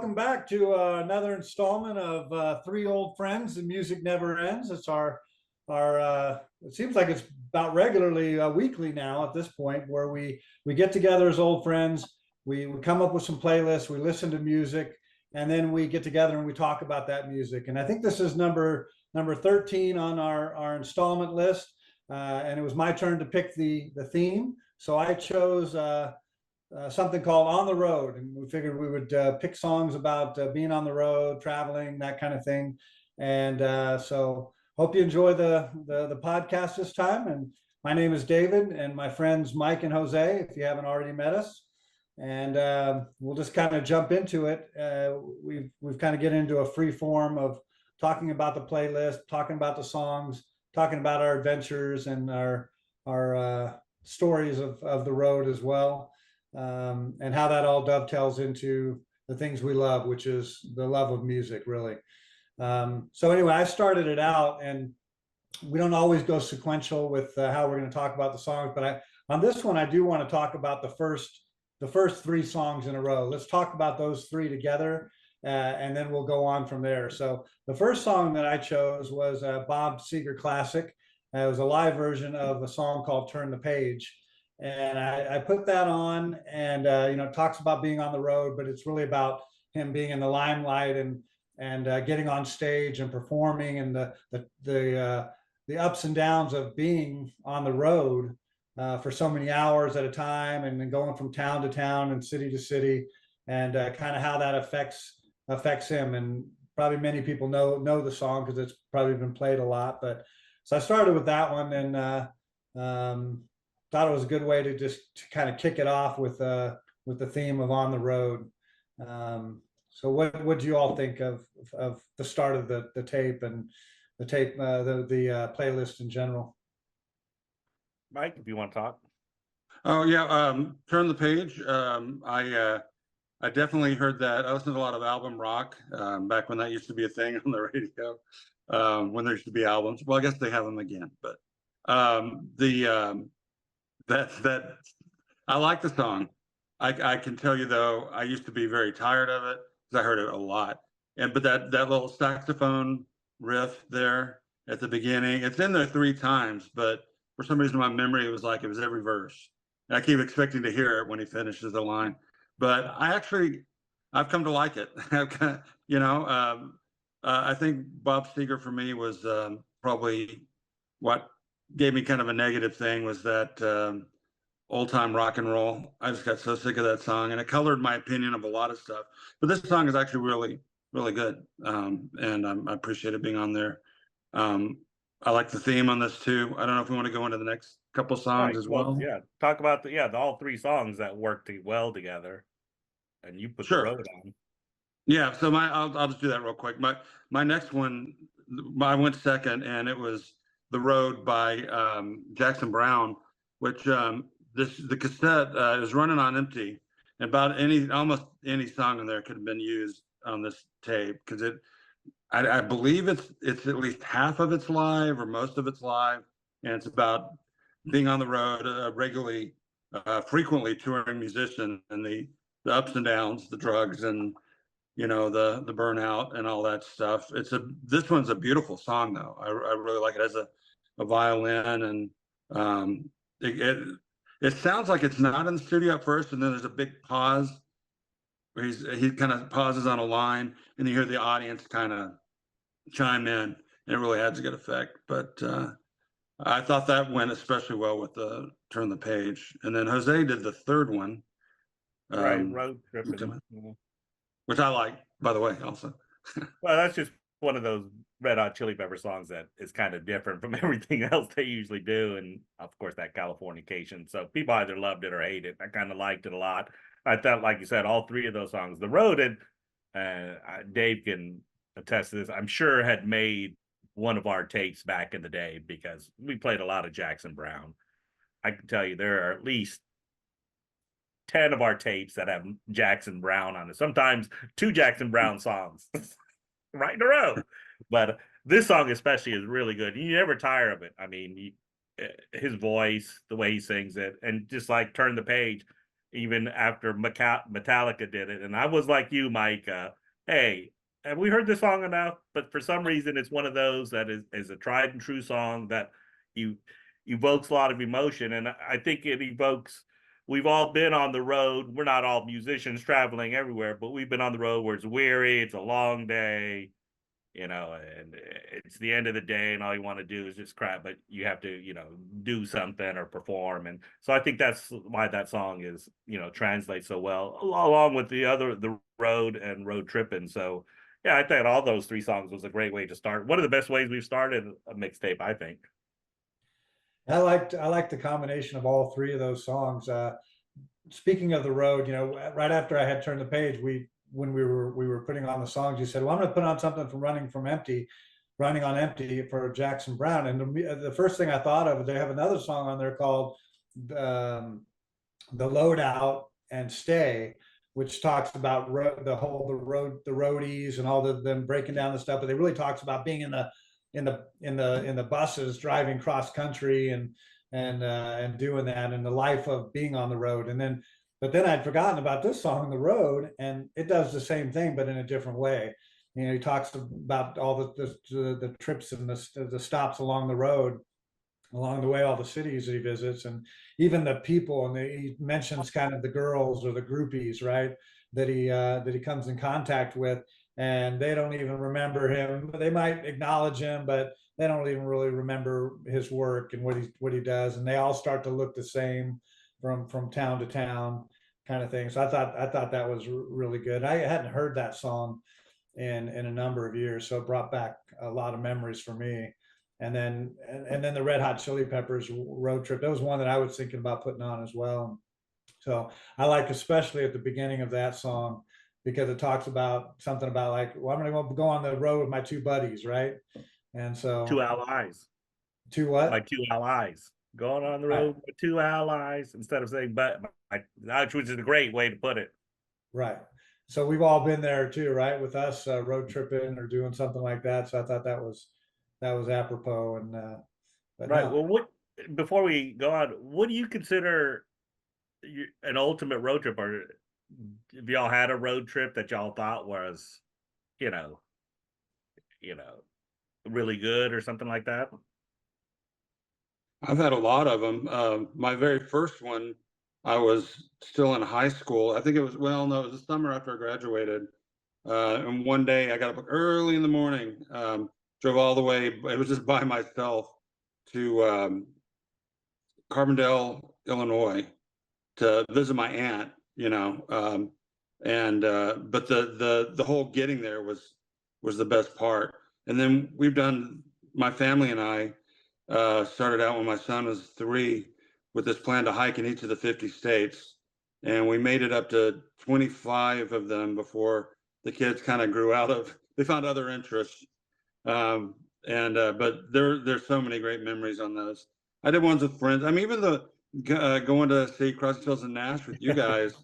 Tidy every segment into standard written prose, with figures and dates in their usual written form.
welcome back to another installment of Three Old Friends and Music Never Ends. It's our it seems like it's about regularly weekly now at this point, where we get together as old friends. We come up with some playlists, we listen to music, and then we get together and we talk about that music. And I think this is number 13 on our installment list. And it was my turn to pick the theme. So I chose something called On the Road, and we figured we would pick songs about being on the road, traveling, that kind of thing. And so hope you enjoy the podcast this time. And my name is David, and my friends Mike and Jose, if you haven't already met us. And we'll just kind of jump into it. We've kind of get into a free form of talking about the playlist, talking about the songs, talking about our adventures and our stories of the road as well, and how that all dovetails into the things we love, which is the love of music, really. So anyway, I started it out, and we don't always go sequential with how we're going to talk about the songs, but on this one, I do want to talk about the first three songs in a row. Let's talk about those three together, and then we'll go on from there. So the first song that I chose was a Bob Seger classic. It was a live version of a song called "Turn the Page." And I put that on, and it talks about being on the road, but it's really about him being in the limelight and getting on stage and performing, and the ups and downs of being on the road for so many hours at a time, and then going from town to town and city to city, and kind of how that affects him. And probably many people know the song because it's probably been played a lot. But so I started with that one, and thought it was a good way to kind of kick it off with the theme of On the Road. So what do you all think of the start of the tape, and the playlist in general? Mike, if you want to talk. Oh yeah, Turn the Page. I definitely heard that. I listened to a lot of album rock back when that used to be a thing on the radio. When there used to be albums. Well, I guess they have them again, but that I like the song. I can tell you though, I used to be very tired of it because I heard it a lot. But that little saxophone riff there at the beginning, it's in there 3 times, but for some reason in my memory it was like it was every verse. And I keep expecting to hear it when he finishes the line. But I've come to like it. I think Bob Seger for me was probably what gave me kind of a negative thing, was that old time rock and roll. I just got so sick of that song, and it colored my opinion of a lot of stuff. But this song is actually really, really good, and I appreciate it being on there. I like the theme on this too. I don't know if we want to go into the next couple songs as well. Yeah, talk about the all three songs that work well together, and you put the road on. Yeah, so I'll just do that real quick. My next one, I went second, and it was "The Road" by Jackson Browne, which the cassette is running on empty, and almost any song in there could have been used on this tape, because I believe it's at least half of it's live or most of it's live, and it's about being on the road regularly, frequently touring musician, and the ups and downs, the drugs, and the burnout and all that stuff. This one's a beautiful song though. I really like it. It has a violin, and it sounds like it's not in the studio at first, and then there's a big pause where he kind of pauses on a line, and you hear the audience kind of chime in, and it really adds a good effect. But I thought that went especially well with the Turn the Page. And then Jose did the third one, Road Trip, which I like, by the way, also. Well, that's just one of those Red Hot Chili Pepper songs that is kind of different from everything else they usually do, and of course that Californication. So people either loved it or hated it. I kind of liked it a lot. I thought, like you said, all three of those songs, The Road, and Dave can attest to this, I'm sure had made one of our tapes back in the day, because we played a lot of Jackson Browne. I can tell you there are at least 10 of our tapes that have Jackson Browne on it. Sometimes 2 Jackson Browne songs right in a row. But this song especially is really good. You never tire of it. I mean, his voice, the way he sings it, and just like Turn the Page, even after Metallica did it. And I was like you, Mike. Hey, have we heard this song enough? But for some reason, it's one of those that is a tried and true song that you evokes a lot of emotion, and I think it evokes. We've all been on the road. We're not all musicians traveling everywhere, but we've been on the road where it's weary, it's a long day, and it's the end of the day, and all you want to do is just crap, but you have to, do something or perform. And so I think that's why that song is, translates so well, along with the road and road tripping. So yeah, I think all those three songs was a great way to start. One of the best ways we've started a mixtape, I think. I liked the combination of all three of those songs. Speaking of the road, right after I had turned the page, when we were putting on the songs, you said, "Well, I'm going to put on something from Running on Empty for Jackson Browne." And the first thing I thought of, they have another song on there called "The Loadout" and "Stay," which talks about the roadies and all them breaking down the stuff. But it really talks about being in the buses driving cross country and doing that, and the life of being on the road. But then I'd forgotten about this song, "The Road," and it does the same thing, but in a different way. He talks about all the trips and the stops along the road, along the way, all the cities he visits, and even the people. And he mentions kind of the girls or the groupies, right? That he comes in contact with, and they don't even remember him. They might acknowledge him, but they don't even really remember his work and what he does. And they all start to look the same from town to town, kind of thing. So I thought that was really good. I hadn't heard that song in a number of years, so it brought back a lot of memories for me. And then the Red Hot Chili Peppers "Road Trip." That was one that I was thinking about putting on as well. So I like, especially at the beginning of that song, because it talks about something about like, well, I'm going to go on the road with my two buddies, right? And so Two allies. two what? My two allies. Going on the Right, road with two allies instead of saying but, which is a great way to put it. right. So we've all been there too, right? With us road tripping or doing something like that. So I thought that was apropos. And but Right. no, Well, before we go on, what do you consider an ultimate road trip? Or have y'all had a road trip that y'all thought was, you know, you know, really good or something like that? I've had a lot of them. My very first one, I was still in high school. I think it was, well, no, it was the summer after I graduated. And one day I got up early in the morning, drove all the way, it was just by myself, to Carbondale, Illinois, to visit my aunt, but the whole getting there was the best part. And then my family and I started out when my son was 3 with this plan to hike in each of the 50 states. And we made it up to 25 of them before the kids kind of they found other interests. But there's so many great memories on those. I did ones with friends. I mean, even going to see Crosby, Stills and Nash with you guys,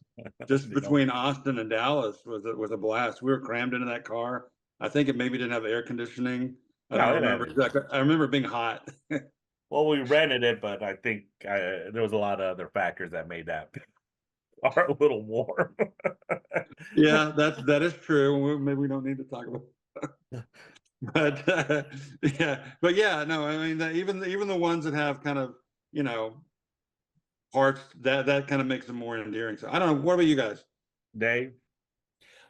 just between Austin and Dallas was a blast. We were crammed into that car. I think it maybe didn't have air conditioning. I don't remember exactly. I remember being hot. Well, we rented it, but I think there was a lot of other factors that made that car a little warm. Yeah, that is true. Maybe we don't need to talk about. But yeah, no, I mean even the ones that have kind of parts that kind of makes them more endearing. So I don't know. What about you guys? Dave?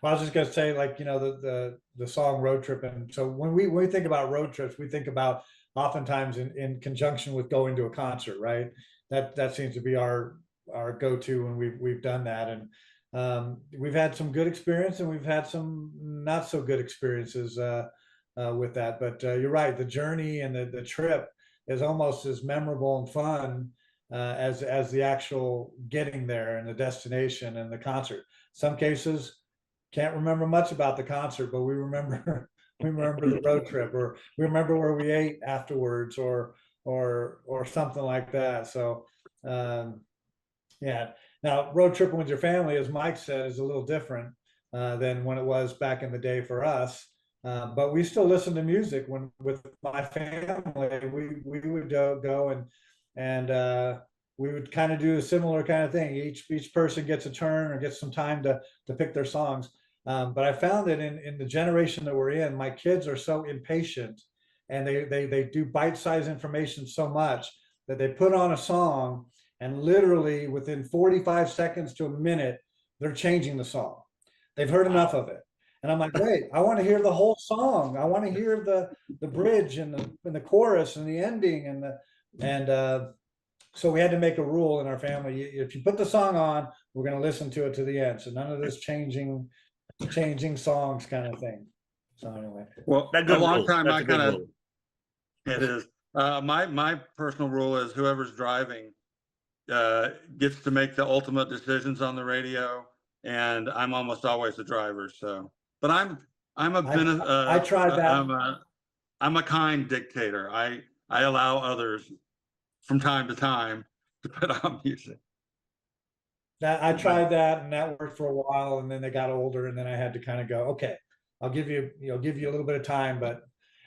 well, I was just gonna say, like, the song "Road Trip," and so when we think about road trips, we think about oftentimes in conjunction with going to a concert, right? That seems to be our go-to when we've done that. And we've had some good experience, and we've had some not so good experiences with that. But you're right, the journey and the trip is almost as memorable and fun as the actual getting there and the destination and the concert. Some cases can't remember much about the concert, but we remember we remember the road trip, or we remember where we ate afterwards, or something like that. So yeah. Now, road tripping with your family, as Mike said, is a little different than when it was back in the day for us. But we still listen to music with my family. We would go and we would kind of do a similar kind of thing. Each person gets a turn or gets some time to pick their songs. But I found that in the generation that we're in, my kids are so impatient, and they do bite-sized information so much that they put on a song, and literally within 45 seconds to a minute, they're changing the song. They've heard enough of it. And I'm like, wait, I want to hear the whole song. I want to hear the bridge and the chorus and the ending and so we had to make a rule in our family. If you put the song on, we're going to listen to it to the end. So none of this changing songs kind of thing. So anyway, Well, That a good long rule. time That's I a good kind of, rule. it is. My personal rule is whoever's driving gets to make the ultimate decisions on the radio, and I'm almost always the driver. So, but I'm I tried that. I'm a kind dictator. I allow others from time to time to put on music. That I tried that, and that worked for a while, and then they got older, and then I had to kind of go, okay, I'll give you a little bit of time. But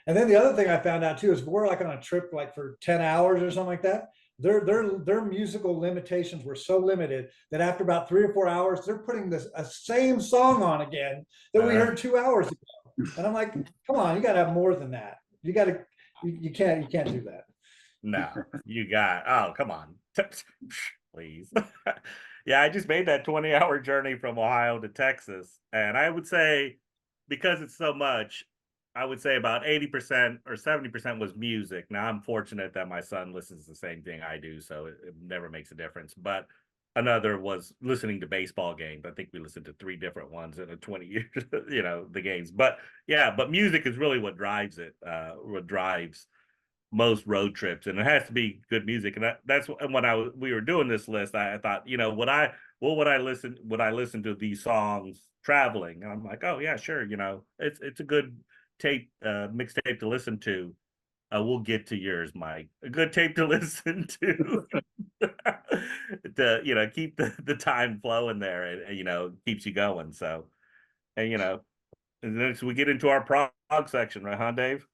and then the other thing I found out too is we're like on a trip like for 10 hours or something like that. Their musical limitations were so limited that after about 3 or 4 hours, they're putting this a same song on again that we heard 2 hours ago. And I'm like, come on, you gotta have more than that. You can't do that. No, oh, come on. Please. Yeah, I just made that 20-hour journey from Ohio to Texas. And I would say, because it's so much, I would say about 80% or 70% was music. Now, I'm fortunate that my son listens to the same thing I do, so it never makes a difference. But another was listening to baseball games. I think we listened to 3 different ones in the 20 years, the games. But yeah, but music is really what drives it, what drives most road trips, and it has to be good music. And that's when we were doing this list, I thought, would I listen to these songs traveling? And I'm like, oh yeah, sure, it's a good tape, mixtape to listen to. We'll get to yours, Mike. A good tape to listen to to keep the time flowing there, and keeps you going. So, and and then we get into our prog section, right, huh, Dave?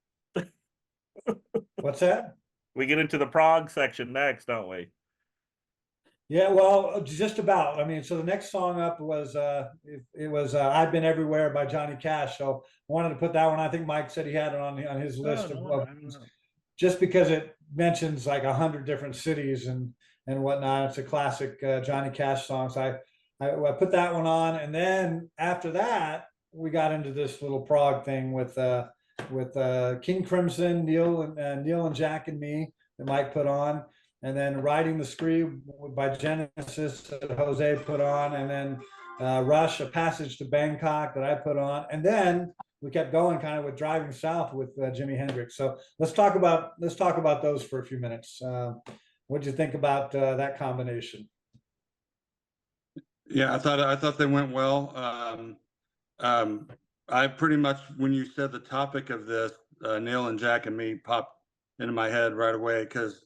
What's that? We get into the prog section next, don't we? Yeah, well, just about. I mean, so the next song up was it was I've Been Everywhere by Johnny Cash. So I wanted to put that one. I think Mike said he had it on his list Oh, of no, I don't know. just because it mentions like 100 different cities and whatnot. It's a classic Johnny Cash song. So I put that one on, and then after that we got into this little prog thing with King Crimson, Neil and Jack and Me that Mike put on, and then Riding the Scream by Genesis that Jose put on, and then Rush, A Passage to Bangkok that I put on, and then we kept going kind of with Driving South with Jimi Hendrix. So let's talk about those for a few minutes. What'd you think about that combination? Yeah, I thought they went well. I pretty much, when you said the topic of this, Neil and Jack and Me popped into my head right away, because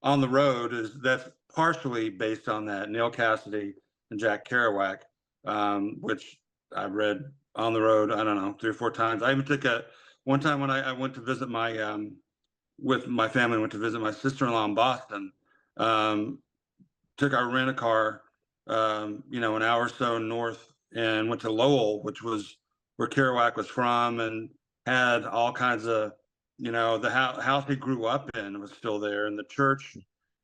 On the Road that's partially based on that. Neil Cassidy and Jack Kerouac, which I read On the Road, I don't know, 3 or 4 times. I even took one time when I went to visit with my family, went to visit my sister-in-law in Boston, took our rent-a-car, an hour or so north, and went to Lowell, which was where Kerouac was from, and had all kinds of, the house he grew up in was still there, and the church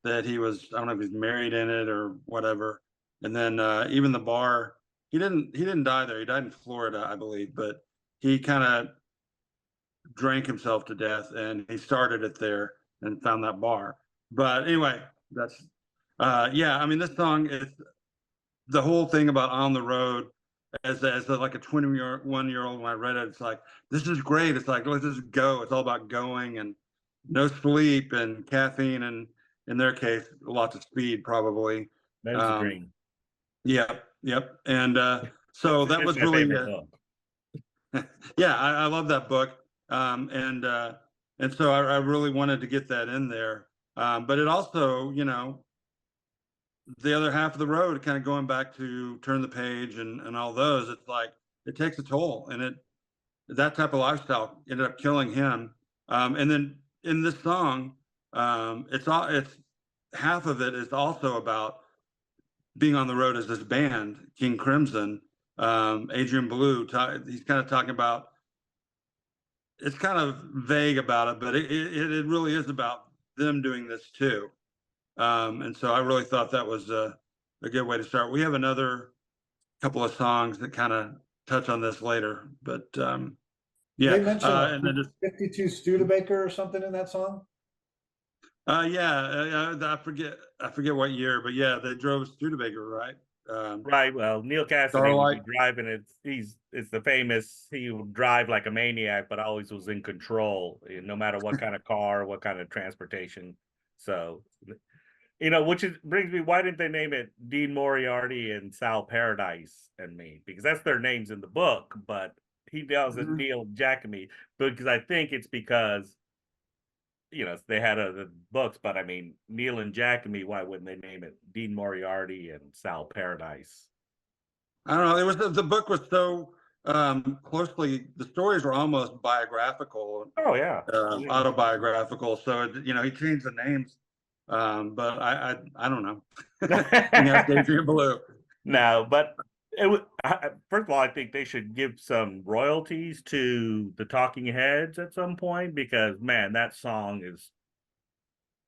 that he was, I don't know if he's married in it or whatever. And then even the bar, he didn't die there. He died in Florida, I believe, but he kind of drank himself to death, and he started it there and found that bar. But anyway, that's yeah. I mean, this song is the whole thing about On the Road. As like a 21-year-old, when I read it, it's like, this is great. It's like, let's just go. It's all about going and no sleep and caffeine, and in their case, lots of speed probably. There's the dream. Yep. And so that was my really favorite book. yeah, I love that book. And so I really wanted to get that in there. But it also, the other half of the road, kind of going back to Turn the Page and all those, it's like, it takes a toll, and that type of lifestyle ended up killing him. And then in this song, it's half of it is also about being on the road as this band, King Crimson. Adrian Belew, he's kind of talking about, it's kind of vague about it, but it really is about them doing this too. And so I really thought that was a good way to start. We have another couple of songs that kind of touch on this later, but yeah. They mentioned And then just 52 Studebaker or something in that song. I forget what year, but yeah, they drove Studebaker, right? Right. Well, Neil Cassidy would be Starlight. driving it. It's the famous. He would drive like a maniac, but always was in control, no matter what kind of car, what kind of transportation. So, which brings me. Why didn't they name it Dean Moriarty and Sal Paradise and me? Because that's their names in the book, but he does it Neil Giacomini. Because I think it's because they had the books, but I mean, Neil and Giacomini, why wouldn't they name it Dean Moriarty and Sal Paradise? I don't know. It was the book was so closely. The stories were almost biographical, Oh yeah, autobiographical. So he changed the names, but I don't know. That's Adrian Belew. No, but first of all, I think they should give some royalties to the Talking Heads at some point, because man, that song is.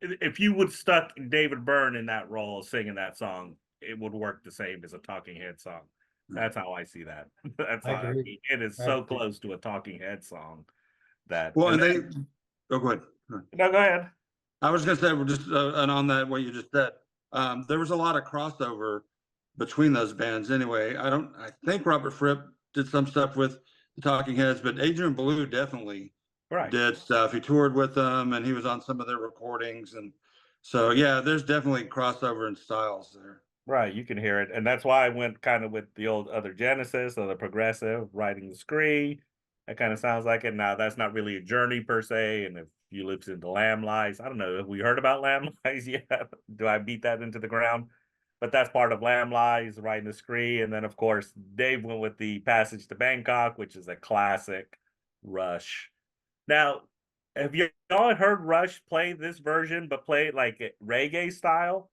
If you would stuck David Byrne in that role singing that song, it would work the same as a Talking Head song. That's how I see that. That's how I mean, it is so close to a Talking Head song that. Well, and they. Oh, go ahead. No, go ahead. I was going to say, we're just and on that what you just said. There was a lot of crossover between those bands. Anyway, I think Robert Fripp did some stuff with the Talking Heads, but Adrian Belew definitely did stuff. He toured with them, and he was on some of their recordings, and so yeah, there's definitely crossover in styles there. Right, you can hear it, and that's why I went kind of with the old other Genesis or the progressive, riding the scree. That kind of sounds like it. Now that's not really a journey per se, and if you listen to Lamb Lies, I don't know, have we heard about Lamb Lies yet? Do I beat that into the ground? But that's part of Lamb Lies, riding the scree, and then of course Dave went with the Passage to Bangkok, which is a classic Rush. Now, have you all heard Rush play this version, but play it like reggae style?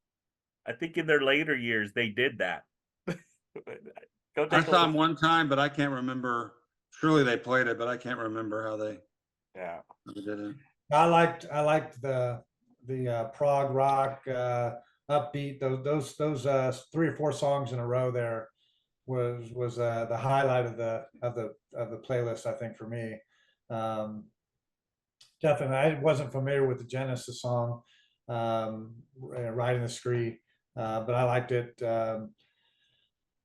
I think in their later years they did that. I saw them one time, but I can't remember. Surely they played it, but I can't remember how they did it. I liked the prog rock upbeat. Those 3 or 4 songs in a row there was the highlight of the playlist, I think, for me. Definitely, I wasn't familiar with the Genesis song, "Riding the Scree," but I liked it.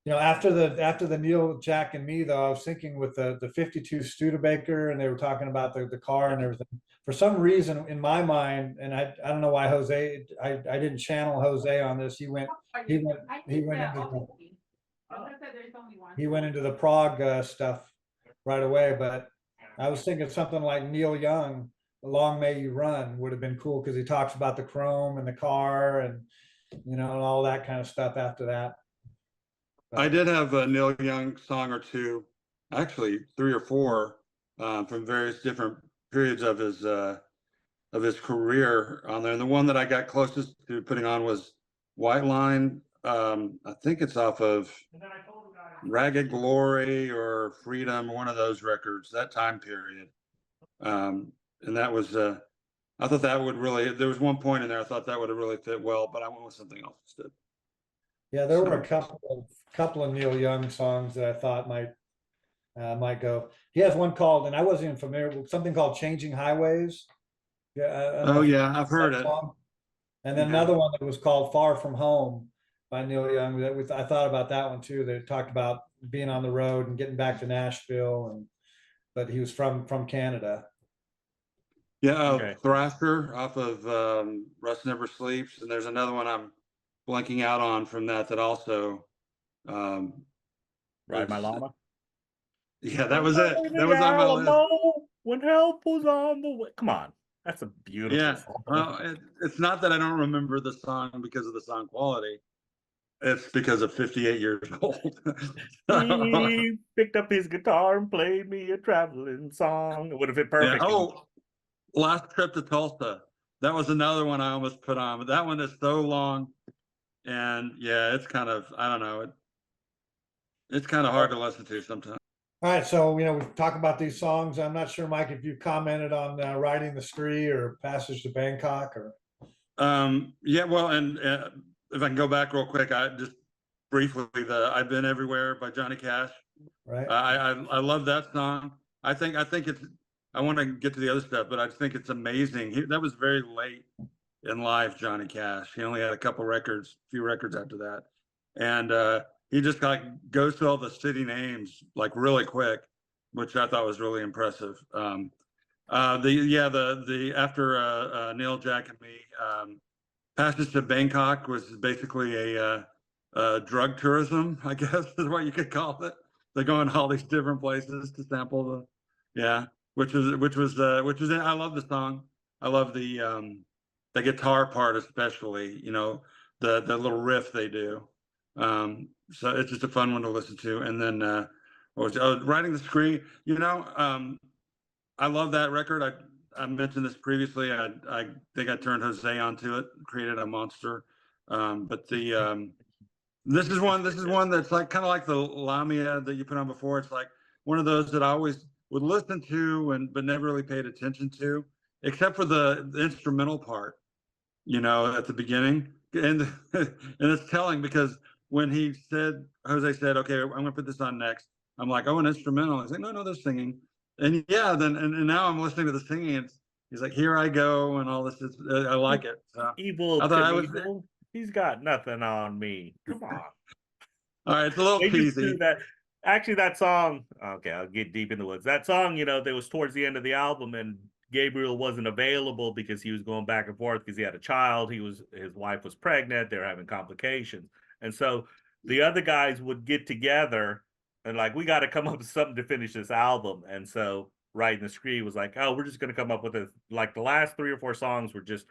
After the Neil, Jack, and me, though, I was thinking with the 52 Studebaker, and they were talking about the car and everything. For some reason, in my mind, and I don't know why Jose, I didn't channel Jose on this. He went into the prog stuff right away, but I was thinking something like Neil Young, "Long May You Run" would have been cool, because he talks about the chrome and the car and and all that kind of stuff after that. I did have a Neil Young song or two, actually 3 or 4, from various different periods of his career on there. And the one that I got closest to putting on was White Line. I think it's off of Ragged Glory or Freedom, one of those records, that time period. And that was, I thought that would really, there was one point in there I thought that would have really fit well, but I went with something else instead. Yeah, there were a couple of Neil Young songs that I thought might go. He has one called, and I wasn't even familiar with, something called "Changing Highways." Yeah. Oh yeah, I've heard it. And then another one that was called "Far From Home" by Neil Young. I thought about that one too. They talked about being on the road and getting back to Nashville, but he was from Canada. Yeah, Thrasher off of Rust Never Sleeps, and there's another one I'm blanking out on from that also. Ride My Llama. Yeah, that was it. That was on my list. When help was on the way. Come on, that's a beautiful song. Well, it's not that I don't remember the song because of the song quality. It's because of 58 years old. He picked up his guitar and played me a traveling song. It would have fit perfect. Yeah. Oh, Last Trip to Tulsa. that was another one I almost put on, but that one is so long, and yeah, it's kind of, I don't know, it's kind of hard to listen to sometimes. All right, so we've talked about these songs. I'm not sure, Mike, if you commented on Riding the Spree or Passage to Bangkok or. Yeah, well, and if I can go back real quick, I just briefly, the I've Been Everywhere by Johnny Cash. Right. I love that song. I think it's, I want to get to the other stuff, but I think it's amazing. That was very late in life, Johnny Cash. He only had a few records after that. And he just like goes through all the city names like really quick, which I thought was really impressive. The after Neil, Jack and Me, Passage to Bangkok was basically a drug tourism, I guess is what you could call it. They're going to all these different places to sample which was I love the song. I love the guitar part especially, the little riff they do. So it's just a fun one to listen to. And then Riding the Spree, I love that record. I mentioned this previously. I think I turned Jose onto it, created a monster. But this is one that's like kind of like the Lamia that you put on before. It's like one of those that I always would listen to but never really paid attention to, except for the instrumental part, at the beginning. And and it's telling because when Jose said, "Okay, I'm gonna put this on next," I'm like, "Oh, an instrumental." He's like, "No, they're singing." And yeah, then and now I'm listening to the singing. And he's like, "Here I go," and all this. I like it. So Evil I thought Knievel, he's got nothing on me. Come on. all right, it's a little They used to cheesy. do that. Actually, that song, okay, I'll get deep in the woods. That song, that was towards the end of the album, and Gabriel wasn't available because he was going back and forth because he had a child. His wife was pregnant. They were having complications. And so the other guys would get together and like, we got to come up with something to finish this album. And so Riding the Spree was like, oh, we're just going to come up with like the last 3 or 4 songs were just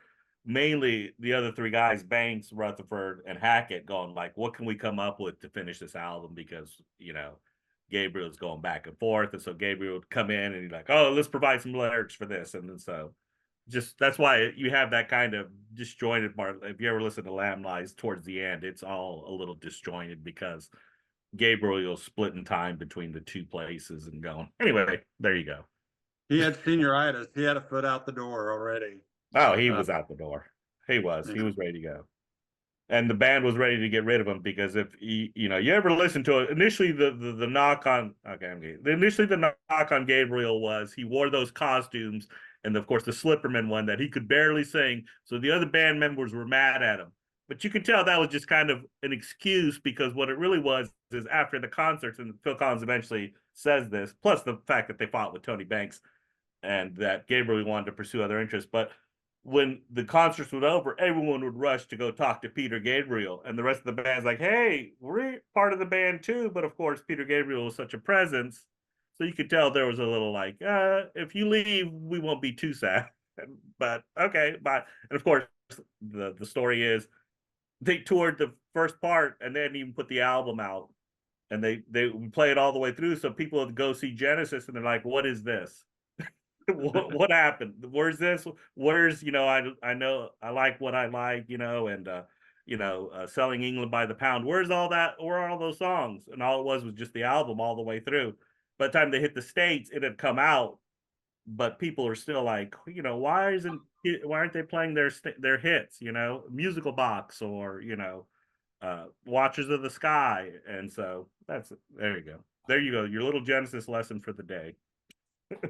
mainly the other 3 guys, Banks, Rutherford, and Hackett, going like, what can we come up with to finish this album? Because, Gabriel's going back and forth. And so Gabriel would come in and he's like, oh, let's provide some lyrics for this. And then so just that's why you have that kind of disjointed part. If you ever listen to Lamb Lies towards the end, it's all a little disjointed because Gabriel split in time between the 2 places and going. Anyway, there you go. He had senioritis. He had a foot out the door already. Oh, he was out the door. He was ready to go. And the band was ready to get rid of him because if you ever listen to it, initially the knock on Gabriel was he wore those costumes, and of course the Slipperman one that he could barely sing, so the other band members were mad at him. But you can tell that was just kind of an excuse, because what it really was is after the concerts, and Phil Collins eventually says this, plus the fact that they fought with Tony Banks and that Gabriel wanted to pursue other interests, but when the concerts were over, everyone would rush to go talk to Peter Gabriel, and the rest of the band's like, hey, we're part of the band too. But of course, Peter Gabriel was such a presence, so you could tell there was a little like, if you leave, we won't be too sad. But okay, bye. And of course, the story is they toured the first part and they didn't even put the album out, and they play it all the way through, so people would go see Genesis and they're like, what is this? what happened? Where's this? Where's I know I like what I like, and Selling England by the Pound. Where's all that? Where are all those songs? And all it was just the album all the way through. By the time they hit the States, it had come out, but people are still like, why aren't they playing their hits? Musical Box or Watchers of the Sky. And so there you go. Your little Genesis lesson for the day.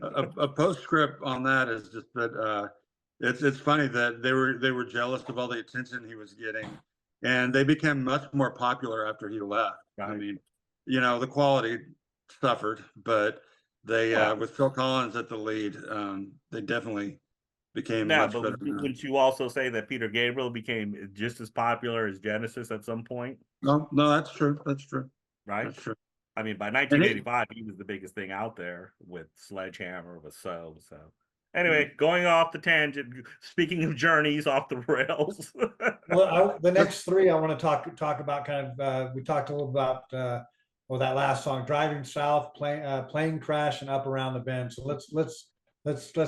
A postscript on that is just that it's funny that they were jealous of all the attention he was getting, and they became much more popular after he left. Right. I mean, the quality suffered, but they with Phil Collins at the lead, they definitely became much better. Wouldn't you also say that Peter Gabriel became just as popular as Genesis at some point? No, that's true. That's true. Right. That's true. I mean, by 1985, he was the biggest thing out there with Sledgehammer, with So. Anyway, going off the tangent, speaking of journeys off the rails. Well, the next 3 I want to talk about kind of, we talked a little about, that last song, Driving South, Plane Crash, and Up Around the Bend. So let's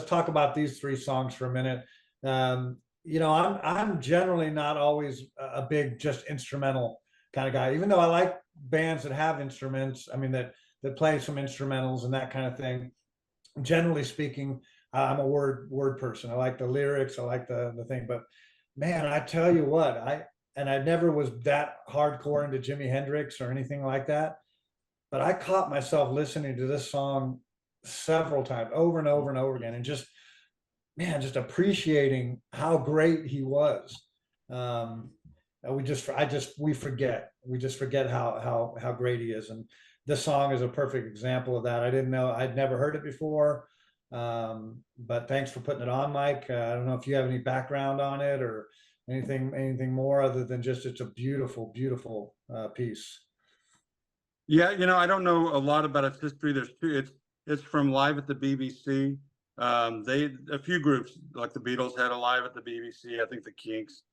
talk about these 3 songs for a minute. You know, I'm generally not always a big just instrumental kind of guy, even though I like bands that have instruments. I mean that play some instrumentals and that kind of thing. Generally speaking, I'm a word person. I like the lyrics, I like the thing. But man, I tell you what, I never was that hardcore into Jimi Hendrix or anything like that. But I caught myself listening to this song several times, over and over and over again, and just man, just appreciating how great he was. Um, we forget, we just forget how great he is, and this song is a perfect example of that. I didn't know, I'd never heard it before, but thanks for putting it on, Mike. I don't know if you have any background on it or anything more other than just it's a beautiful, beautiful piece. Yeah, I don't know a lot about its history. There's two. It's from Live at the BBC. A few groups like the Beatles had a Live at the BBC. I think the Kinks,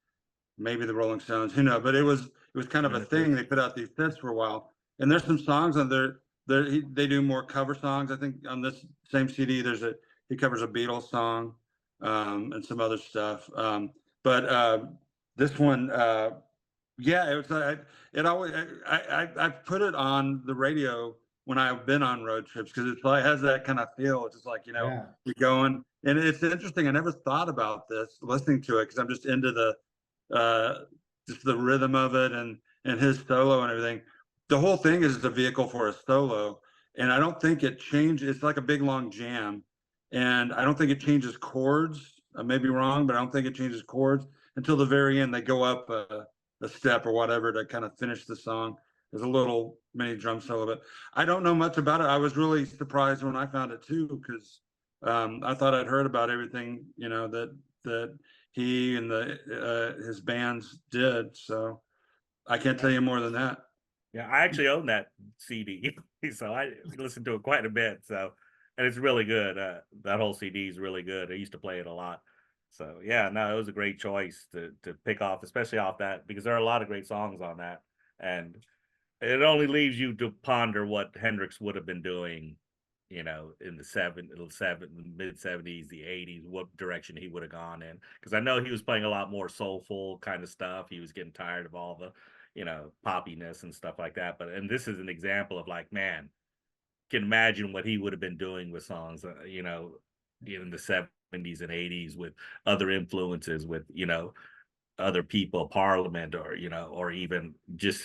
maybe the Rolling Stones, but it was kind of a thing. They put out these sets for a while, and there's some songs on there. They do more cover songs. I think on this same CD, he covers a Beatles song, and some other stuff. But this one, yeah, it was. It always. I put it on the radio when I've been on road trips because it has that kind of feel. It's just like Yeah. you're going, and it's interesting. I never thought about this listening to it because I'm just into just the rhythm of it and his solo and everything. The whole thing is a vehicle for a solo, and I don't think it changes. It's like a big long jam, and I don't think it changes chords. I may be wrong, but I don't think it changes chords until the very end. They go up a step or whatever to kind of finish the song. There's a little mini drum solo, but I don't know much about it. I was really surprised when I found it too, because I thought I'd heard about everything, that he and his bands did. So I can't tell you more than that. Yeah, I actually own that CD, so I listened to it quite a bit. So, and it's really good. That whole CD is really good. I used to play it a lot. So yeah, no, it was a great choice to pick off, especially off that, because there are a lot of great songs on that, and it only leaves you to ponder what Hendrix would have been doing, in the mid 70s, the 80s, what direction he would have gone in. Because I know he was playing a lot more soulful kind of stuff. He was getting tired of all the, poppiness and stuff like that. And this is an example of like, man, can imagine what he would have been doing with songs, in the 70s and 80s with other influences, with, other people, Parliament, or even just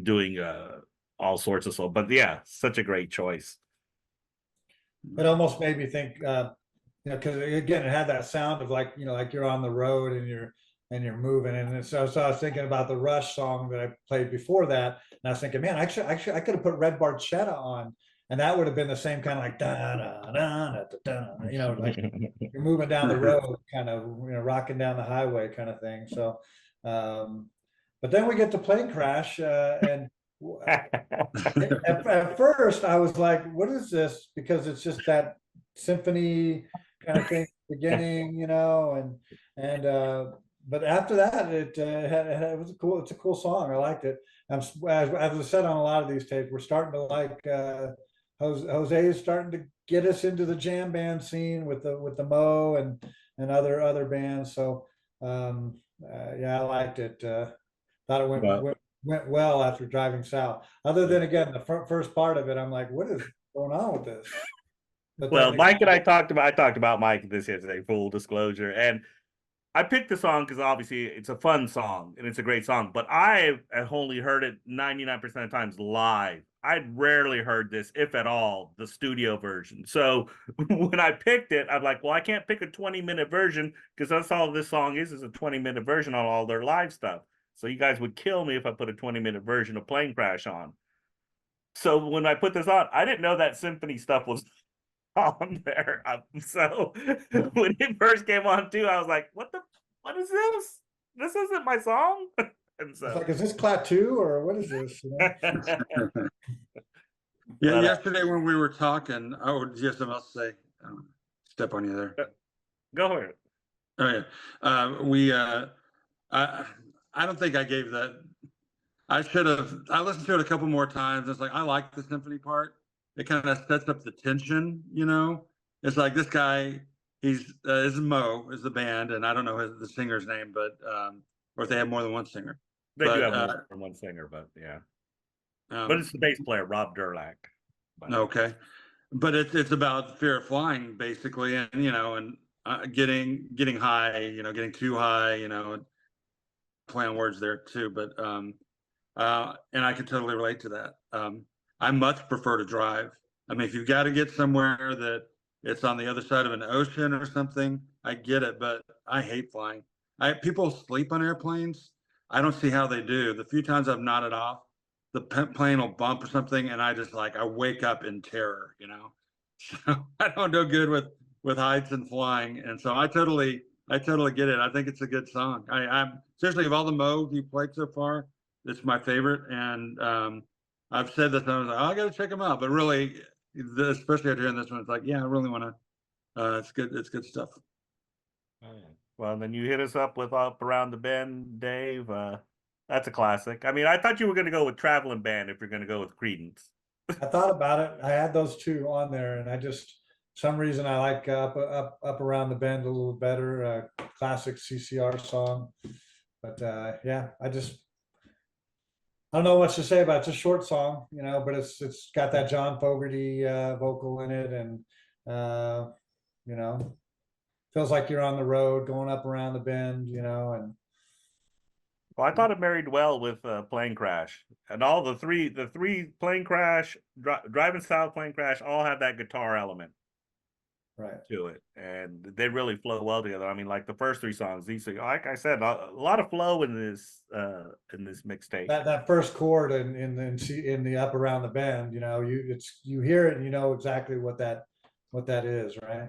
doing all sorts of stuff. But yeah, such a great choice. It almost made me think, because again, it had that sound of like, like you're on the road and you're moving, and so I was thinking about the Rush song that I played before that, and I was thinking, man, actually, I could have put Red Barchetta on, and that would have been the same kind of like da da da da, like you're moving down the road, kind of, rocking down the highway, kind of thing. So, but then we get to Plane Crash, and at first I was like, what is this? Because it's just that symphony kind of thing beginning, and but after that it was it's a cool song. I liked it. As I said on a lot of these tapes, we're starting to like Jose is starting to get us into the jam band scene with the Mo and other bands. So yeah, I liked it. Thought it went well after driving south. Other than again the first part of it, I'm like, what is going on with this? But well, Mike and I talked about Mike this yesterday, full disclosure, and I picked the song because obviously it's a fun song and it's a great song, but I have only heard it 99% of the times live. I'd rarely heard this, if at all, the studio version. So when I picked it, I'm like, well, I can't pick a 20-minute version because that's all this song is a 20-minute version on all their live stuff. So you guys would kill me if I put a 20-minute version of Plane Crash on. So when I put this on, I didn't know that symphony stuff was on there. So when it first came on too, I was like, what is this? This isn't my song. And so it's like, is this Klaatu or what is this? Yeah, But, yesterday when we were talking, yes, I must say, step on you there. go for it. Oh yeah, I don't think I gave that. I should have. I listened to it a couple more times. It's like I like the symphony part. It kind of sets up the tension. It's like this guy Is Mo is the band, and I don't know the singer's name, but or if they have more than one singer. They do But, have more than one singer, but yeah. But Um, it's the bass player, Rob Durlack. But okay, but it's about fear of flying basically, and and getting high, getting too high, and play on words there too. But and I can totally relate to that. I much prefer to drive. I mean, if you've got to get somewhere that it's on the other side of an ocean or something, I get it, but I hate flying. People sleep on airplanes. I don't see how they do. The few times I've nodded off, the plane will bump or something, and I wake up in terror. So I don't do good with heights and flying, and so I totally get it. I think it's a good song. I'm seriously, of all the Mo you played so far, it's my favorite, and I've said this, and I was like, oh, I got to check them out. But really, especially after hearing this one, it's like, yeah, I really want to. It's good. It's good stuff. Well, and then you hit us up with Up Around the Bend, Dave. That's a classic. I mean, I thought you were going to go with Traveling Band if you're going to go with Creedence. I thought about it. I had those two on there, and I just some reason I like up around the bend a little better. Classic CCR song, but yeah, I don't know what to say about it. It's a short song, but it's got that John Fogerty vocal in it, and you know, feels like you're on the road going up around the bend, and Well, I thought it married well with Plane Crash, and all the three Plane Crash, Driving Style, Plane Crash, all have that guitar element right. to it, and they really flow well together. I mean, like the first three songs, like I said, a lot of flow in this mixtape. That first chord in the up around the bend, you hear it and you know exactly what that is, right?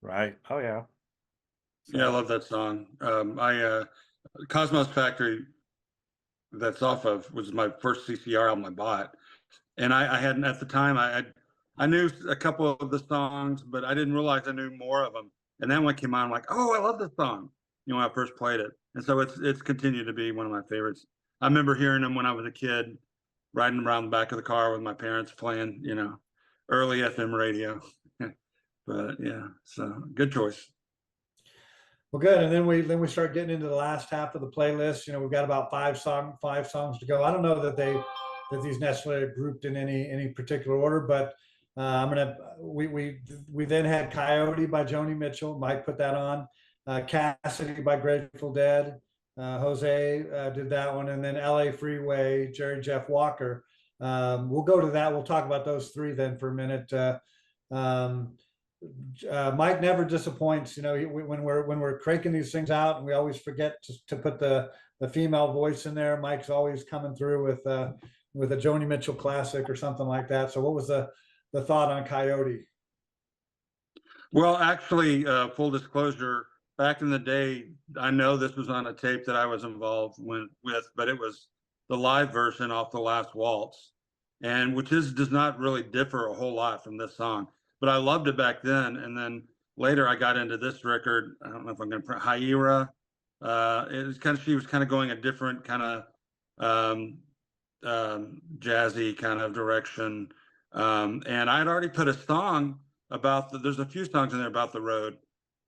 Right. Oh yeah. Yeah, I love that song. Cosmos Factory, that's off of, was my first CCR album I bought, and I hadn't at the time. I knew a couple of the songs, but I didn't realize I knew more of them. And then when it came on, I'm like, oh, I love this song. When I first played it, and so it's continued to be one of my favorites. I remember hearing them when I was a kid, riding around the back of the car with my parents playing, early FM radio. But yeah, so good choice. Well, good. And then we start getting into the last half of the playlist. We've got about five songs to go. I don't know that these necessarily are grouped in any particular order, but we then had Coyote by Joni Mitchell. Mike put that on. Cassidy by Grateful Dead. Jose did that one, and then LA Freeway, Jerry Jeff Walker. We'll go to that. We'll talk about those three then for a minute. Mike never disappoints. When we're cranking these things out, and we always forget to put the female voice in there. Mike's always coming through with a Joni Mitchell classic or something like that. So, what was the thought on Coyote? Well, actually, full disclosure, back in the day, I know this was on a tape that I was involved with, but it was the live version off The Last Waltz, and which does not really differ a whole lot from this song. But I loved it back then, and then later I got into this record. I don't know if I'm going to Haira. It was she was kind of going a different kind of jazzy kind of direction, and I had already put a song about there's a few songs in there about the road.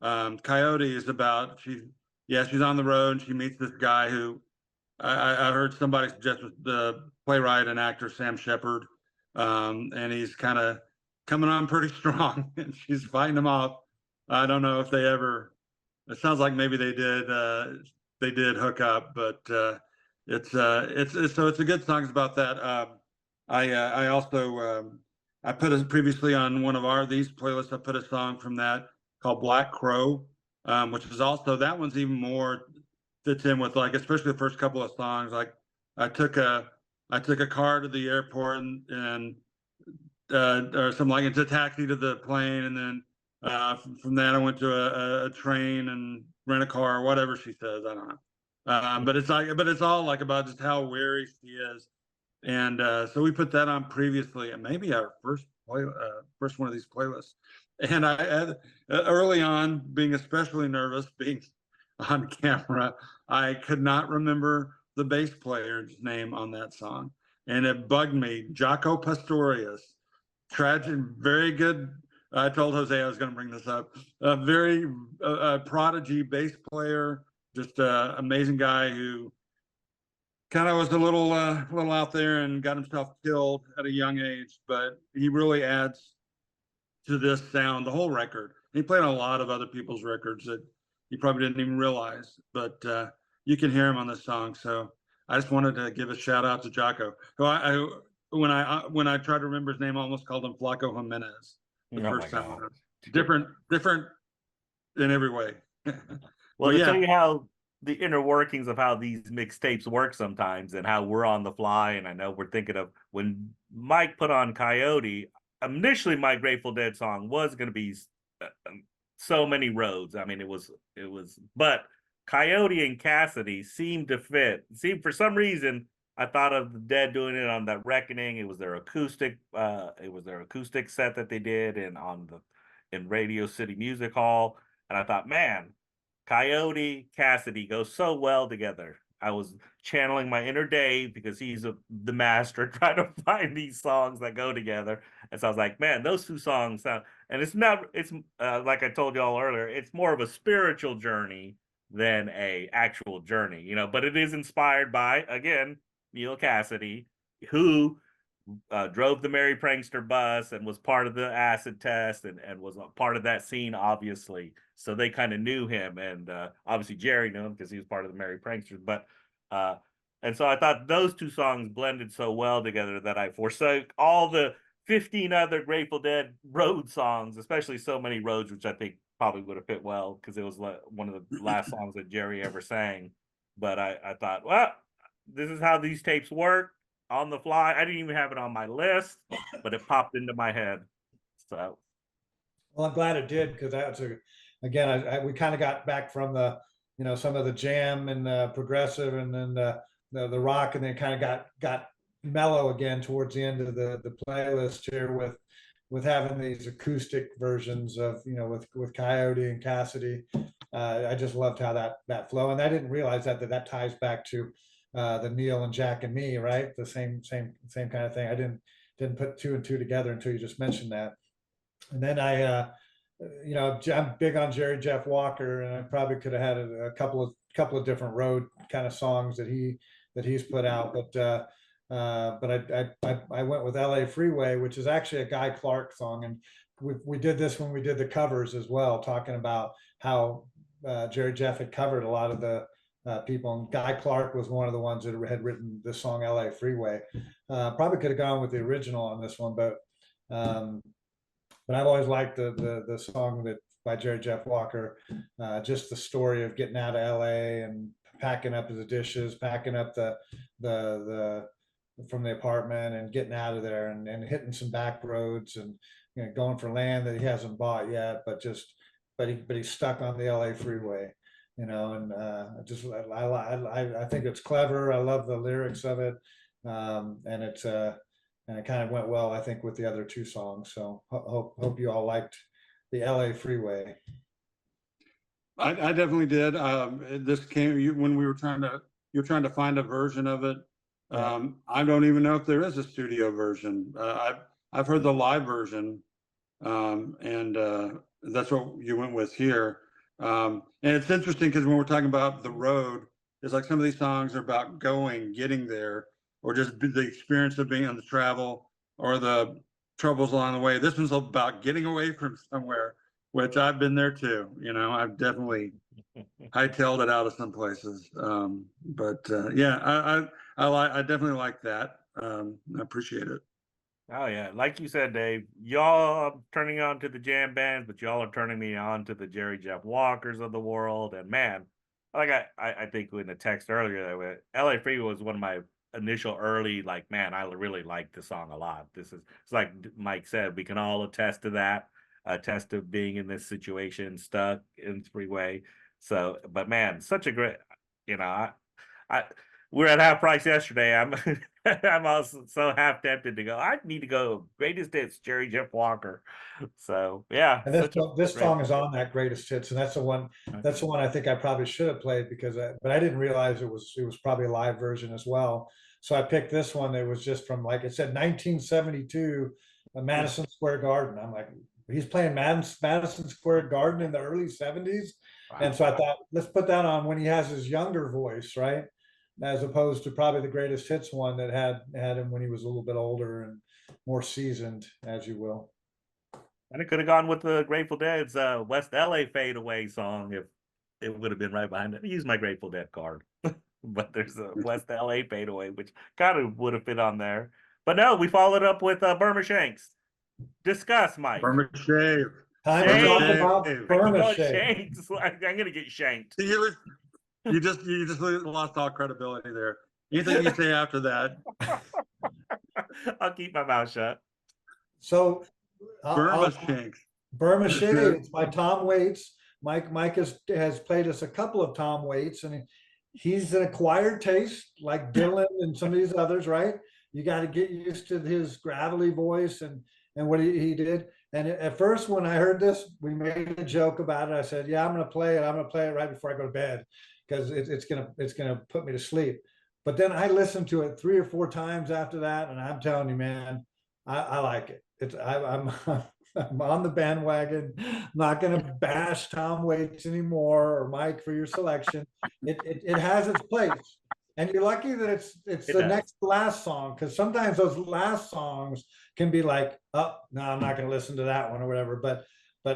Coyote is about she's on the road and she meets this guy who I heard somebody suggest was the playwright and actor Sam Shepard, and he's kind of coming on pretty strong, and she's fighting him off. I don't know if they ever. It sounds like maybe they did. They did hook up, but it's a good song. It's about that. I also I put previously on one of these playlists. I put a song from that called Black Crow, which is also that one's even more fits in with especially the first couple of songs. Like I took a car to the airport and or something it's a taxi to the plane, and then from that I went to a train and rent a car or whatever she says. I don't know, but it's all about just how weary she is, and so we put that on previously, and maybe our first one of these playlists. And I had early on, being especially nervous, being on camera, I could not remember the bass player's name on that song, and it bugged me. Jaco Pastorius. Tragic, very good I told Jose I was going to bring this up. A very prodigy bass player, just an amazing guy who kind of was a little out there and got himself killed at a young age, but he really adds to this sound, the whole record. He played on a lot of other people's records that you probably didn't even realize, but you can hear him on this song. So I just wanted to give a shout out to Jocko, who when I tried to remember his name, I almost called him Flaco Jimenez the Oh first my time. God. Different in every way. Well, But to tell you how the inner workings of how these mixtapes work sometimes and how we're on the fly, and I know we're thinking of when Mike put on Coyote, initially my Grateful Dead song was going to be So Many Roads. I mean, it was, but Coyote and Cassidy seemed to fit. For some reason, I thought of the Dead doing it on that Reckoning. It was their acoustic set that they did in Radio City Music Hall. And I thought, man, Coyote, Cassidy go so well together. I was channeling my inner Dave because he's the master trying to find these songs that go together. And so I was like, man, those two songs sound, and it's like I told y'all earlier, it's more of a spiritual journey than a actual journey, but it is inspired by, again, Neil Cassidy, who drove the Merry Prankster bus and was part of the acid test and was a part of that scene, obviously. So they kind of knew him, and obviously Jerry knew him because he was part of the Merry Pranksters. But and so I thought those two songs blended so well together that I forsook all the 15 other Grateful Dead road songs, especially So Many Roads, which I think probably would have fit well because it was one of the last songs that Jerry ever sang. But I thought, well, this is how these tapes work on the fly. I didn't even have it on my list, but it popped into my head. So, well, I'm glad it did because that's again, we kind of got back from the, some of the jam and progressive and then the rock, and then kind of got mellow again towards the end of the playlist here with having these acoustic versions of, with Coyote and Cassidy. I just loved how that flow, and I didn't realize that ties back to the Neil and Jack and Me, right? The same kind of thing. I didn't put two and two together until you just mentioned that. And then I'm big on Jerry Jeff Walker, and I probably could have had a couple of different road kind of songs that he's put out, but I went with L.A. Freeway, which is actually a Guy Clark song, and we did this when we did the covers as well, talking about how Jerry Jeff had covered a lot of the people, and Guy Clark was one of the ones that had written the song "L.A. Freeway." Probably could have gone with the original on this one, but I've always liked the song that by Jerry Jeff Walker, just the story of getting out of L.A. and packing up the dishes, packing up the from the apartment and getting out of there and hitting some back roads and going for land that he hasn't bought yet, but he's stuck on the LA freeway, and I think it's clever. I love the lyrics of it, and it kind of went well, I think, with the other two songs. So hope you all liked the LA freeway. I definitely did. This came when we were you're trying to find a version of it. I don't even know if there is a studio version. I've heard the live version, and that's what you went with here. And it's interesting because when we're talking about the road, it's like some of these songs are about getting there, or just the experience of being on the travel or the troubles along the way. This one's about getting away from somewhere, which I've been there too. I've definitely hightailed it out of some places. Yeah, I definitely like that. I appreciate it. Oh yeah, like you said, Dave, y'all are turning on to the jam bands, but y'all are turning me on to the Jerry Jeff Walkers of the world. And man, like I think in the text earlier, that LA Freeway was one of my initial early, like, man, I really like the song a lot. It's like Mike said, we can all attest to that, attest to being in this situation, stuck in Freeway. So, but man, such a great, I we're at half price yesterday. I'm also so half tempted to go. I need to go greatest hits Jerry Jeff Walker. So yeah. And this song is on that greatest hits, and that's the one. That's the one I think I probably should have played but I didn't realize it was probably a live version as well. So I picked this one. It was just from, like it said, 1972, Madison Square Garden. I'm like, he's playing Madison Square Garden in the early 70s. And so I thought, let's put that on when he has his younger voice, right? As opposed to probably the greatest hits one that had him when he was a little bit older and more seasoned, as you will. And it could have gone with the Grateful Dead's West LA Fade Away song if it would have been right behind it. I used my Grateful Dead card. But there's a West LA Fade Away, which kind of would have fit on there. But no, we followed up with Burma Shanks. Discuss, Mike. Burma Shave. Time to talk about Burma Oh, Shake. Shanks. I'm gonna get shanked. You just lost all credibility there. Anything you say after that, I'll keep my mouth shut. So Burma Shanks. Burma Shake, it's by Tom Waits. Mike has played us a couple of Tom Waits, and he's an acquired taste like Dylan and some of these others, right? You got to get used to his gravelly voice and what he did. And at first, when I heard this, we made a joke about it. I said, "Yeah, I'm going to play it. I'm going to play it right before I go to bed because it's gonna put me to sleep." But then I listened to it 3 or 4 times after that, and I'm telling you, man, I like it. I'm I'm on the bandwagon. I'm not going to bash Tom Waits anymore or Mike for your selection. It has its place, and you're lucky that it's It the does. next to last song, because sometimes those last songs can be like, oh no, I'm not going to listen to that one or whatever. But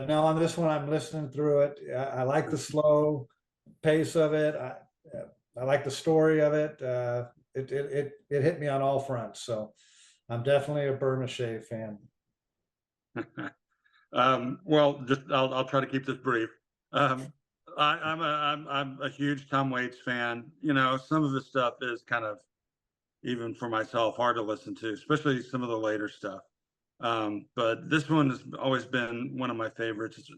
no, on this one, I'm listening through it. I like the slow pace of it. I like the story of it. It hit me on all fronts. So I'm definitely a Burma Shave fan. Well, just I'll try to keep this brief. I'm a huge Tom Waits fan. You know, some of the stuff is kind of, even for myself, hard to listen to, especially some of the later stuff. But this one has always been one of my favorites. It's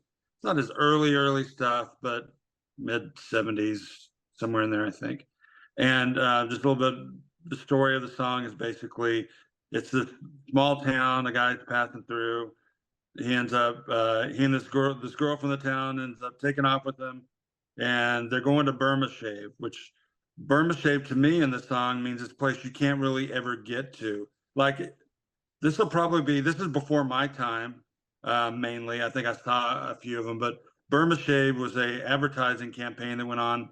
not his early stuff, but mid 70s, somewhere in there, I think. And just a little bit, the story of the song is basically, it's this small town, a guy's passing through. He ends up, he and this girl from the town ends up taking off with him, and they're going to Burma Shave, which Burma Shave to me in the song means it's a place you can't really ever get to. Like, this is before my time, mainly. I think I saw a few of them, but Burma Shave was a advertising campaign that went on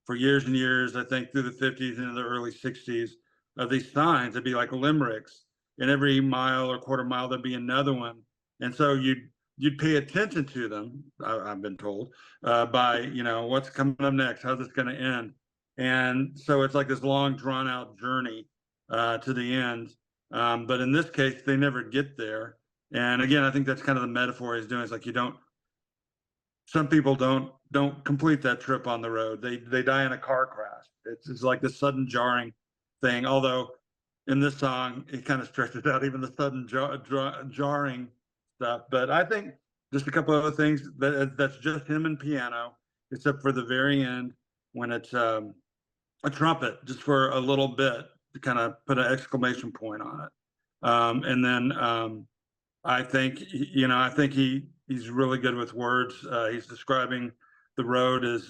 for years and years, I think through the 50s and the early 60s, of these signs. It'd be like limericks. And every mile or quarter mile, there'd be another one. And so you'd pay attention to them, I've been told, by, you know, what's coming up next? How's this going to end? And so it's like this long, drawn out journey to the end. But in this case, they never get there. And again, I think that's kind of the metaphor he's doing. It's like some people don't complete that trip on the road. They die in a car crash. It's like this sudden jarring thing. Although in this song, it kind of stretches out even the sudden jarring stuff. But I think just a couple of other things that's just him and piano, except for the very end when it's a trumpet, just for a little bit to kind of put an exclamation point on it. And then I think he's really good with words. He's describing the road as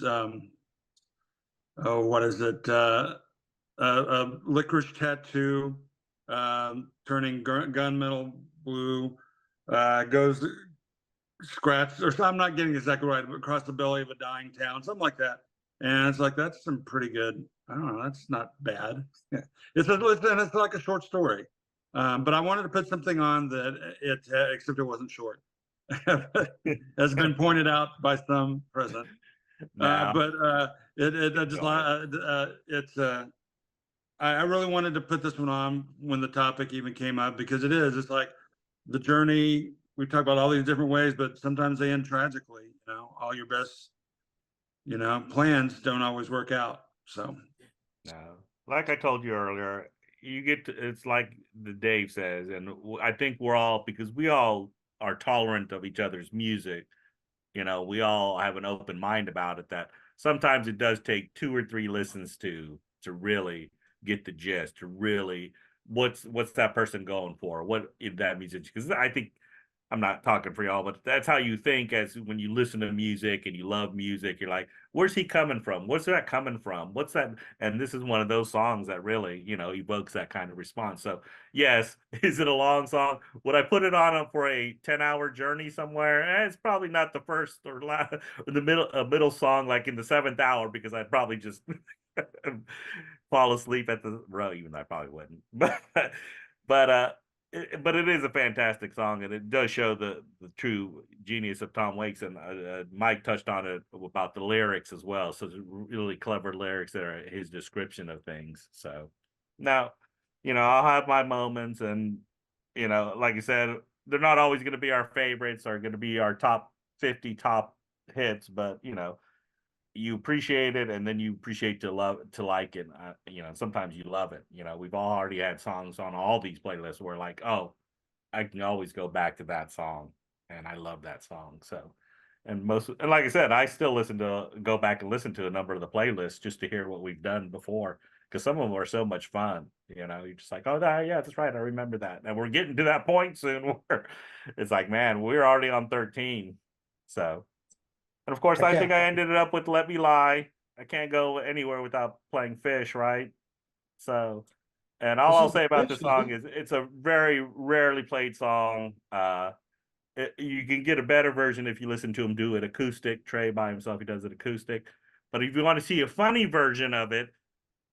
what is it? A licorice tattoo, turning gunmetal blue, goes scratch, or I'm not getting exactly right, but across the belly of a dying town, something like that. And it's like, that's some pretty good, I don't know, that's not bad. It's like a short story. But I wanted to put something on that except it wasn't short, has been pointed out by some present. No. I really wanted to put this one on when the topic even came up, because it's like the journey. We talk about all these different ways, but sometimes they end tragically. You know, all your best, plans don't always work out. So, No, like I told you earlier, it's like the Dave says, and I think we're all, because we all are tolerant of each other's music. You know, we all have an open mind about it, that sometimes it does take 2 or 3 listens to really get the gist, to really what's that person going for, what if that music, because I think I'm not talking for y'all, but that's how you think as when you listen to music and you love music. You're like, where's he coming from? What's that coming from? What's that? And this is one of those songs that really, evokes that kind of response. So, yes, is it a long song? Would I put it on for a 10-hour journey somewhere? It's probably not the first or last, or the middle song, like in the 7th hour, because I'd probably just fall asleep at the row, even though I probably wouldn't. But it is a fantastic song, and it does show the true genius of Tom Waits. And Mike touched on it about the lyrics as well. So there's really clever lyrics there, his description of things. So now, I'll have my moments, and like I said, they're not always going to be our favorites or going to be our top 50 top hits, but you appreciate it, and then you appreciate to like it. Sometimes you love it. We've already had songs on all these playlists where like, oh, I can always go back to that song, and I love that song. So, and like I said, I still go back and listen to a number of the playlists just to hear what we've done before, because some of them are so much fun. You're just like, oh, yeah, that's right, I remember that, and we're getting to that point soon where it's like, man, we're already on 13. So. And of course, I think I ended it up with Let Me Lie. I can't go anywhere without playing Fish, right? So, and all I'll say about the song is it's a very rarely played song. You can get a better version if you listen to him do it acoustic. Trey by himself, he does it acoustic. But if you want to see a funny version of it,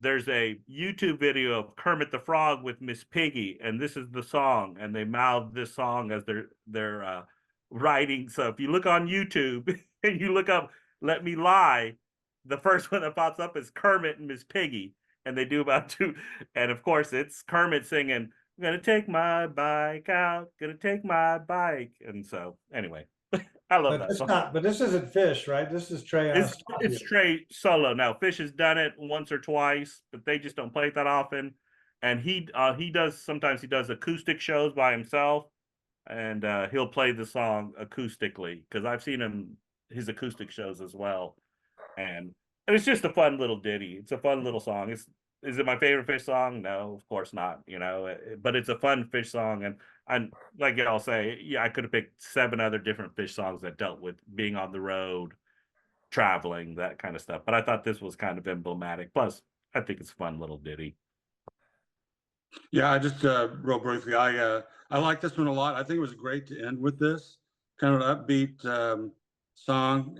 there's a YouTube video of Kermit the Frog with Miss Piggy, and this is the song, and they mouth this song as they're writing. So if you look on YouTube and you look up "Let Me Lie," the first one that pops up is Kermit and Miss Piggy, and they do about two. And of course, it's Kermit singing, "I'm gonna take my bike out, gonna take my bike." And so, anyway, I love that song. But this isn't Fish, right? This is Trey. It's Trey solo. Now Fish has done it once or twice, but they just don't play it that often. And he sometimes he does acoustic shows by himself, and he'll play the song acoustically, because I've seen his acoustic shows as well. And it's just a fun little ditty. It's a fun little song. Is it my favorite Fish song? No, of course not. But it's a fun Fish song, and like y'all say, yeah, I could have picked 7 other different Fish songs that dealt with being on the road, traveling, that kind of stuff. But I thought this was kind of emblematic. Plus, I think it's a fun little ditty. Yeah, I just real briefly, I like this one a lot. I think it was great to end with this kind of upbeat song,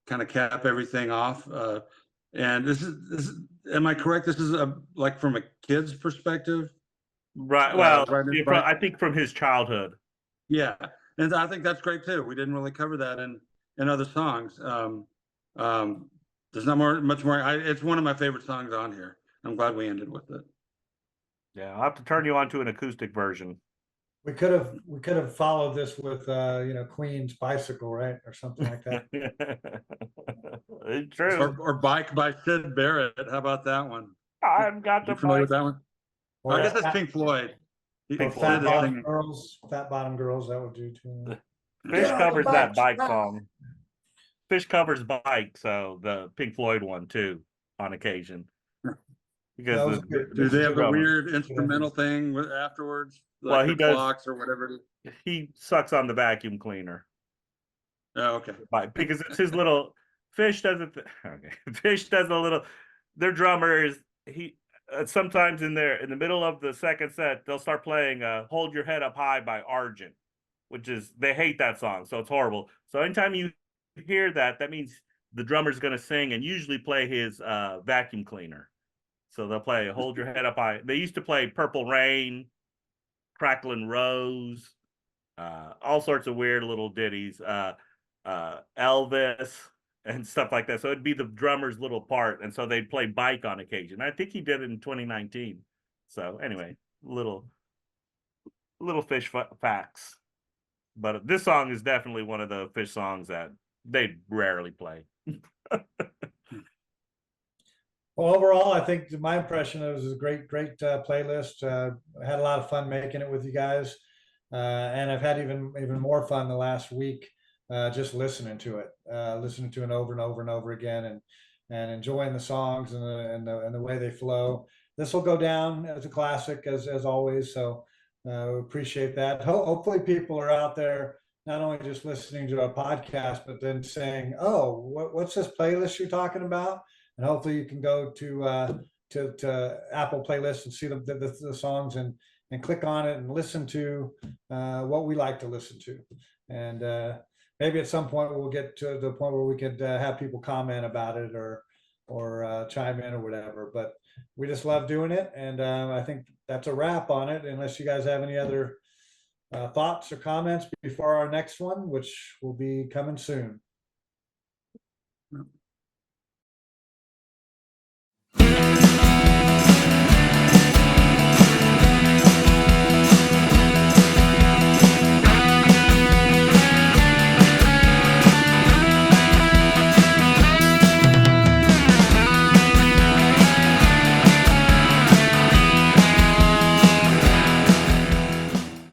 kind of cap everything off. And this is, am I correct? This is like from a kid's perspective, right? Well, I think from his childhood. Yeah, and I think that's great too. We didn't really cover that in other songs. There's not much more. It's one of my favorite songs on here. I'm glad we ended with it. Yeah, I'll have to turn you on to an acoustic version. We could have followed this with Queen's Bicycle, right, or something like that. It's true. Or Bike by Syd Barrett. How about that one? I've got the familiar with that one? Or I guess that's Pink Floyd. Fat Bottom Girls. Fat Bottom Girls. That would do too. Fish covers that Bike song. Fish covers Bike, so the Pink Floyd one too, on occasion. Because do they have a weird instrumental thing afterwards? Like well, he does clocks or whatever. He sucks on the vacuum cleaner. Oh, okay. Because it's his little Fish does it. Okay, Fish does a little. Their drummer is sometimes in the middle of the second set they'll start playing "Hold Your Head Up High" by Argent, which is they hate that song, so it's horrible. So anytime you hear that, that means the drummer's going to sing and usually play his vacuum cleaner. So they'll play "Hold Your Head Up High." They used to play "Purple Rain," "Crackling Rose," all sorts of weird little ditties, Elvis and stuff like that. So it'd be the drummer's little part, and so they'd play Bike on occasion. I think he did it in 2019. So anyway, little Fish facts. But this song is definitely one of the Fish songs that they rarely play. Well, overall, I think my impression it was a great playlist. I had a lot of fun making it with you guys, and I've had even more fun the last week just listening to it over and over and over again, and enjoying the songs and the way they flow. This will go down as a classic as always. So We appreciate that. Hopefully people are out there not only just listening to our podcast, but then saying, "Oh, what's this playlist you're talking about?" And hopefully you can go to Apple Playlists and see the songs and click on it and listen to what we like to listen to. And maybe at some point we'll get to the point where we could have people comment about it or chime in or whatever. But we just love doing it, and I think that's a wrap on it. Unless you guys have any other thoughts or comments before our next one, which will be coming soon.